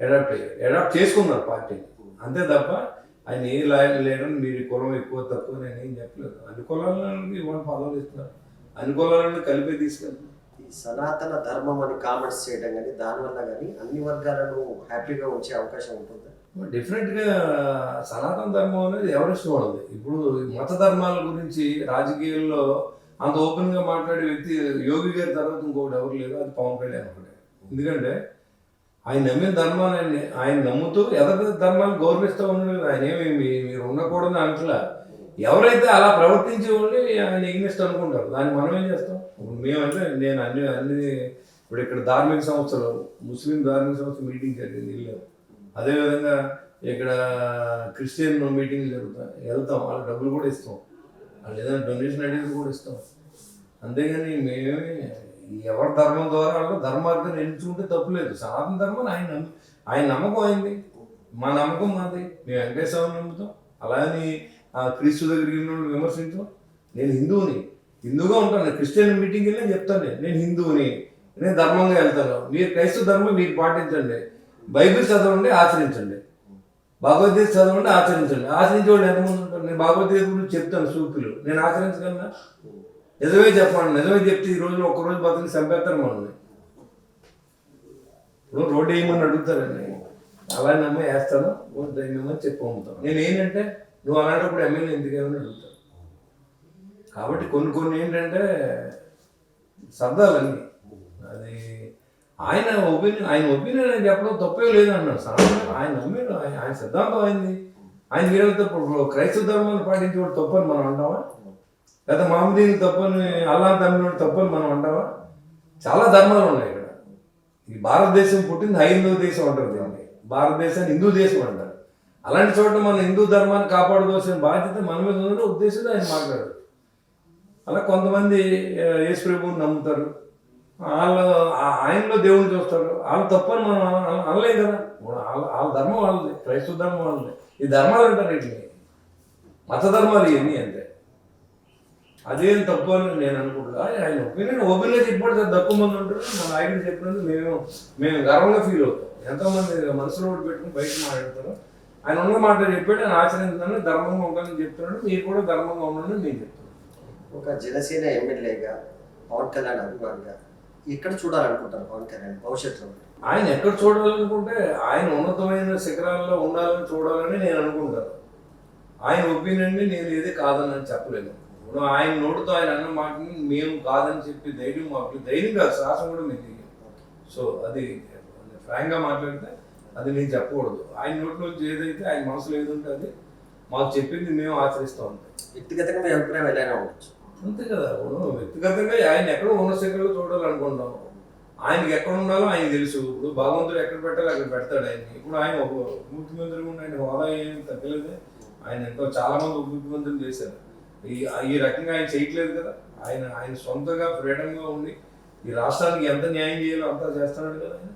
అడాప్ట్ చేసుకున్నారు పార్టీని. అంతే తప్ప ఆయన ఏ లాయర్ లేడని మీరు కులం ఎక్కువ తక్కువ నేను ఏం చెప్పలేదు. అన్ని కులాలకి ఇవాళ పదవులు ఇస్తున్నారు, అన్ని కులాలను కలిపే తీసుకెళ్తున్నారు. ఈ సనాతన ధర్మం అని కామెంట్స్ చేయడం కానీ దానివల్ల కానీ అన్ని వర్గాలను హ్యాపీగా ఉంచే అవకాశం ఉంటుంది. డెఫినెట్గా సనాతన ధర్మం అనేది ఎవరిష్టం ఉండదు. ఇప్పుడు మత ధర్మాల గురించి రాజకీయాల్లో అంత ఓపెన్గా మాట్లాడే వ్యక్తి యోగి గారి తర్వాత ఇంకొకటి ఎవరు లేరు, అది పవన్ కళ్యాణ్ ఒకటే. ఎందుకంటే ఆయన నమ్మిన ధర్మాన్ని ఆయన నమ్ముతూ ఎదటి ధర్మాన్ని గౌరవిస్తూ ఉండలేదు. ఆయన ఏమి మీరు ఉండకూడదని అంటలా. ఎవరైతే అలా ప్రవర్తించే వాళ్ళు ఆయన ఎగ్నెస్ట్ అనుకుంటారు. దాన్ని మనం ఏం చేస్తాం? మేమంటే నేను అన్ని ఇప్పుడు ఇక్కడ ధార్మిక సంస్థలు, ముస్లిం ధార్మిక సంస్థ మీటింగ్ జరిగింది, వెళ్ళాం. అదేవిధంగా ఇక్కడ క్రిస్టియన్ మీటింగ్లు జరుగుతాయి, వెళ్తాం. వాళ్ళ డబ్బులు కూడా ఇస్తాం, వాళ్ళు ఏదైనా డొనేషన్ అడిగి కూడా ఇస్తాం. అంతేగాని మేమేమి ఎవరి ధర్మం ద్వారా ధర్మార్థం ఎంచుకుంటే తప్పులేదు. సనాతన ధర్మం ఆయన నమ్మకం అయింది, మా నమ్మకం మాది. మేము వెంకటేశ్వరం నమ్ముతాం. అలాని క్రీస్తు దగ్గరికి వెళ్ళిన విమర్శించాం. నేను హిందూగా ఉంటాను. క్రిస్టియన్ మీటింగ్ వెళ్ళి చెప్తాను నేను హిందువుని, నేను ధర్మంగా వెళ్తాను. మీరు క్రైస్తవ ధర్మం మీరు పాటించండి, బైబిల్ చదవండి, ఆచరించండి, భగవద్గీత చదవండి, ఆచరించండి. ఆచరించే వాళ్ళు ఎంతమంది ఉంటారు? నేను భగవద్గీత గురించి చెప్తాను సూక్తులు, నేను ఆచరించగలనా? నిజమే చెప్పండి. నిజమే చెప్తే ఈ రోజులో ఒక్కరోజు బతుకుని చంపేస్తారు మనల్ని. ఇప్పుడు రోడ్డు వేయమని అడుగుతారండి, అలా నమ్మ వేస్తాను, ధైర్యమని చెప్పి పంపుతాను. నేను ఏంటంటే నువ్వు అలాంటప్పుడు ఎమ్మెల్యే ఎందుకేమని అడుగుతాను. కాబట్టి కొన్ని ఏంటంటే శబ్దాలన్నీ అది ఆయన ఒపీనియన్ అని చెప్పడం తప్పే లేదు అన్నాడు. సాధారణ ఆయన నమ్మాడు, ఆయన సిద్ధాంతం అయింది. ఆయన మీరైతే క్రైస్తవ ధర్మాన్ని పాటించేవాడు తప్పని మనం అంటావా? లేదా మామూలు తప్పని అల్లా తమ్మినోడు తప్పని మనం అంటావా? చాలా ధర్మాలు ఉన్నాయి ఇక్కడ. ఈ భారతదేశం పుట్టింది హైందవ దేశం అంటారు దీన్ని. భారతదేశాన్ని హిందూ దేశం అంటారు. అలాంటి చోట మన హిందూ ధర్మాన్ని కాపాడుకోవాల్సిన బాధ్యత మన మీద ఉందనే ఉద్దేశంతో ఆయన మాట్లాడారు. అలా కొంతమంది యేసు ప్రభువుని నమ్ముతారు, వాళ్ళు ఆయనలో దేవుని చూస్తారు, వాళ్ళు తప్పని మనం అనలేం కదా. వాళ్ళ ధర్మం వాళ్ళది, క్రైస్తవ ధర్మం వాళ్ళది. ఈ ధర్మాలు అంటారు వీటిని, మత ధర్మాలు ఇవన్నీ అంతే. అదేం తప్పు అని నేను అనుకుంటున్నా. ఆయన ఒపీనియన్ ఓపెన్గా చెప్పాడు, తక్కువ మంది ఉంటారు. మన ఆయన చెప్పినందుకు మేము గర్వంగా ఫీల్ అవుతాం. ఎంతోమంది మనసులో ఒకటి పెట్టుకుని బయట మాట్లాడతారు. ఆయన ఉన్న మాట చెప్పాడు, ఆయన ఆచరించాలని ధర్మంగా ఉండాలని చెప్తున్నాడు. మీరు కూడా ధర్మంగా ఉండాలని నేను చెప్తున్నాను. ఒక జనసేన ఎమ్మెల్యేగా, పవన్ కళ్యాణ్ అభిమానిగా ఎక్కడ చూడాలనుకుంటారు పవన్ కళ్యాణ్ భవిష్యత్తులో? ఆయన ఎక్కడ చూడాలనుకుంటే ఆయన ఉన్నతమైన శిఖరాల్లో ఉండాలని చూడాలని నేను అనుకుంటాను. ఆయన ఒపీనియన్ని నేను ఏది కాదని చెప్పలేను. ఇప్పుడు ఆయన నోటితో ఆయన అన్న మాటని మేము కాదని చెప్పి ధైర్యం మాకు ధైర్యం కాదు, శ్వాసం కూడా మేము దిగాం. సో అది ఫ్రాంక్గా మాట్లాడితే అది నేను చెప్పకూడదు. ఆయన నోట్లోంచి ఏదైతే ఆయన మనసులో ఏది ఉంటే అది మాకు చెప్పింది మేము ఆచరిస్తూ ఉంటాం. వ్యక్తిగతంగా మీ అభిప్రాయం ఎలా ఉండొచ్చు అంతే కదా. ఇప్పుడు వ్యక్తిగతంగా ఆయన ఎక్కడో ఉన్న శిఖరాలు చూడాలనుకుంటాం. ఆయనకి ఎక్కడ ఉండాలో ఆయన తెలుసు. ఇప్పుడు భగవంతుడు ఎక్కడ పెట్టాలో అక్కడ పెడతాడు ఆయన్ని. ఇప్పుడు ఆయన ఒక ముఖ్యమంత్రి ఉండి ఆయన హోదా ఏమి తగ్గలేదే. ఆయన ఎంతో చాలా మంది ఉప ముఖ్యమంత్రులు చేశారు. ఈ రకంగా ఆయన చేయట్లేదు కదా. ఆయన సొంతగా ఫ్రీడంగా ఉండి ఈ రాష్ట్రానికి ఎంత న్యాయం చేయాలో అంతా చేస్తున్నాడు కదా. ఆయన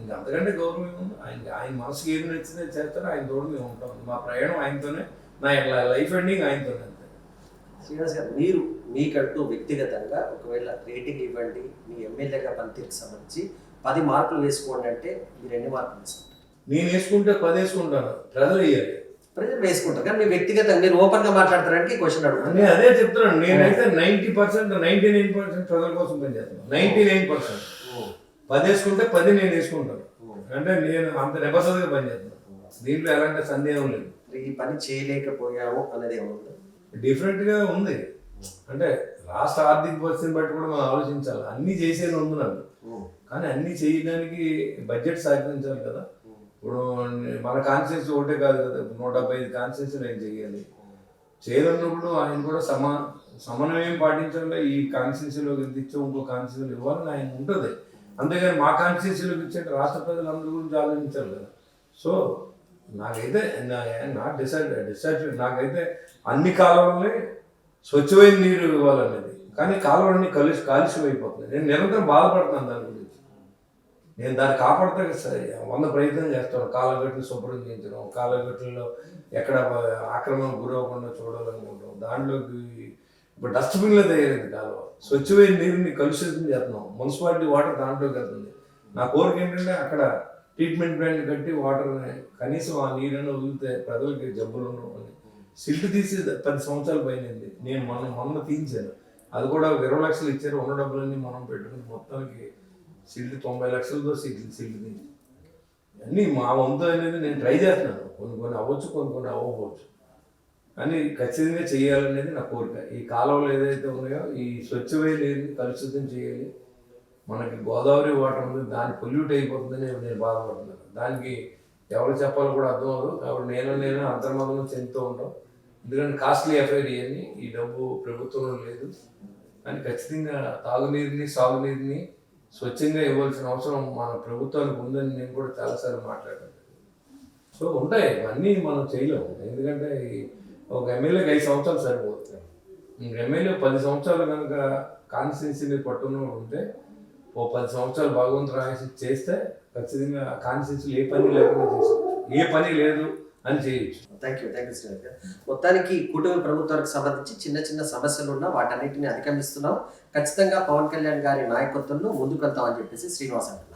ఇంకా అంతకంటే గౌరవం ఏముంది. ఆయన మనసుకి ఏది నచ్చిందో చేస్తారో ఆయన తోడు మేము ఉంటాం. మా ప్రయాణం ఆయనతోనే, నా లైఫ్ ఎండింగ్ ఆయనతోనే. అంతే. శ్రీనివాస్ గారు, మీరు మీకంటూ వ్యక్తిగతంగా ఒకవేళ రేటింగ్ ఇవ్వండి, మీ ఎమ్మెల్యేగా పనితీరుకు సంబంధించి 10 మార్కులు వేసుకోండి అంటే మీరు ఎన్ని మార్కులు వేసుకుంటారు? నేను వేసుకుంటే 10 వేసుకుంటాను, ప్రజలు వేయాలి. ప్రజలు వేసుకుంటారు కానీ మీ వ్యక్తిగతంగా మీరు ఓపెన్గా మాట్లాడతారంటే క్వశ్చన్ అడుగుతాను. నేను అదే చెప్తున్నాను. నేనైతే 90%, 99% ప్రజల కోసం పనిచేస్తాను. 99% 10 వేసుకుంటే 10 నేను వేసుకుంటాను. అంటే నేను అంత నిబద్ధతగా పనిచేస్తాను. దీంట్లో ఎలాంటి సందేహం లేదు. ఈ పని చేయలేకపోయాము అనేది ఏముంది? డిఫరెంట్గా ఉంది. అంటే రాష్ట్ర ఆర్థిక పరిస్థితిని బట్టి కూడా మనం ఆలోచించాలి. అన్నీ చేసేది ఉంది నాకు, కానీ అన్నీ చేయడానికి బడ్జెట్ సహకరించాలి కదా. ఇప్పుడు మన కాన్స్టిట్యూన్సీ ఒకటే కాదు కదా, 175 కాన్స్టిట్యూన్సీలు ఆయన చేయాలి. చేయనున్నప్పుడు ఆయన కూడా సమన్వయం పాటించాలి. ఈ కాన్స్టిట్యూన్సీలోకి ఎంత ఇచ్చో ఇంకో కాన్స్టిట్యూన్సీలు ఇవ్వాలని ఆయన ఉంటుంది. అంతేగాని మా కాన్స్టిట్యూన్సీలోకి ఇచ్చే రాష్ట్ర ప్రజలందరి గురించి ఆలోచించాలి కదా. సో నాకైతే నాట్ డిసైడ్ నాకైతే అన్ని కాలువలని స్వచ్ఛమైన నీరు ఇవ్వాలనేది. కానీ కాలువలన్నీ కాలుష్యం అయిపోతుంది. నేను నిరంతరం బాధపడుతున్నాను దాని గురించి. నేను దాన్ని కాపాడితే 100 ప్రయత్నం చేస్తాను. కాలువగట్లు శుభ్రం చేయించడం, కాలువగట్లలో ఎక్కడ ఆక్రమణకు గురవకుండా చూడాలనుకుంటాం. దాంట్లోకి ఇప్పుడు డస్ట్బిన్లో తయారైంది కాలువ. స్వచ్ఛమైన నీరుని కలుషితం చేస్తున్నాం. మున్సిపాలిటీ వాటర్ దాంట్లోకి వెళ్తుంది. నా కోరిక ఏంటంటే అక్కడ ట్రీట్మెంట్ ప్లాంట్ కట్టి వాటర్ని కనీసం ఆ నీరుని వదిలితే ప్రజలకి జబ్బులు ఉండవు అని. సిల్ట్ తీసి 10 సంవత్సరాలు పోయింది. నేను మొన్న తీయించాను. అది కూడా 20 లక్షలు ఇచ్చారు. ఉన్న డబ్బులన్నీ మనం పెట్టుకుని మొత్తానికి సిల్ట్ 90 లక్షలతో సిల్ట్ తీయించి అన్నీ మా వంతు అనేది నేను ట్రై చేస్తున్నాను. కొన్ని అవ్వచ్చు, కొన్ని అవ్వకపోవచ్చు, కానీ ఖచ్చితంగా చేయాలనేది నా కోరిక. ఈ కాలువలు ఏదైతే ఉన్నాయో ఈ స్వచ్ఛమైన నీరుని కలుషితం చేయాలి. మనకి గోదావరి వాటర్ ఉంది, దాన్ని పొల్యూట్ అయిపోతుందని నేను బాధపడుతున్నాను. దానికి ఎవరు చెప్పాలో కూడా అర్థం అవ్వదు. కాబట్టి నేను అంతర్మదనం చెందుతూ ఉంటాం. ఎందుకంటే కాస్ట్లీ అఫైర్ ఇవన్నీ. ఈ డబ్బు ప్రభుత్వంలో లేదు, కానీ ఖచ్చితంగా తాగునీరుని సాగునీరుని స్వచ్ఛంగా ఇవ్వాల్సిన అవసరం మన ప్రభుత్వానికి ఉందని నేను కూడా చాలాసార్లు మాట్లాడాను. సో ఉంటాయి అన్నీ మనం చేయలేము. ఎందుకంటే ఒక ఎమ్మెల్యేకి 5 సంవత్సరాలు సరిపోతుంది. ఎమ్మెల్యే 10 సంవత్సరాలు కనుక కాన్స్టిట్యున్సీని పట్టుకుని ఉంటే ఓ 10 సంవత్సరాలు భగవంతుడు రాసి చేస్తే ఖచ్చితంగా కాన్స్టిట్యున్సీలు ఏ పని లేకుండా చేసేయచ్చు. ఏ పని లేదు అని చేయొచ్చు. థ్యాంక్ యూ శ్రీనివాస్ గారు. మొత్తానికి కూటమి ప్రభుత్వానికి సంబంధించి చిన్న సమస్యలు ఉన్నా వాటన్నిటిని అధిగమిస్తున్నాం. ఖచ్చితంగా పవన్ కళ్యాణ్ గారి నాయకత్వంలో ముందుకు వెళ్తామని చెప్పేసి శ్రీనివాస్ అంటున్నారు.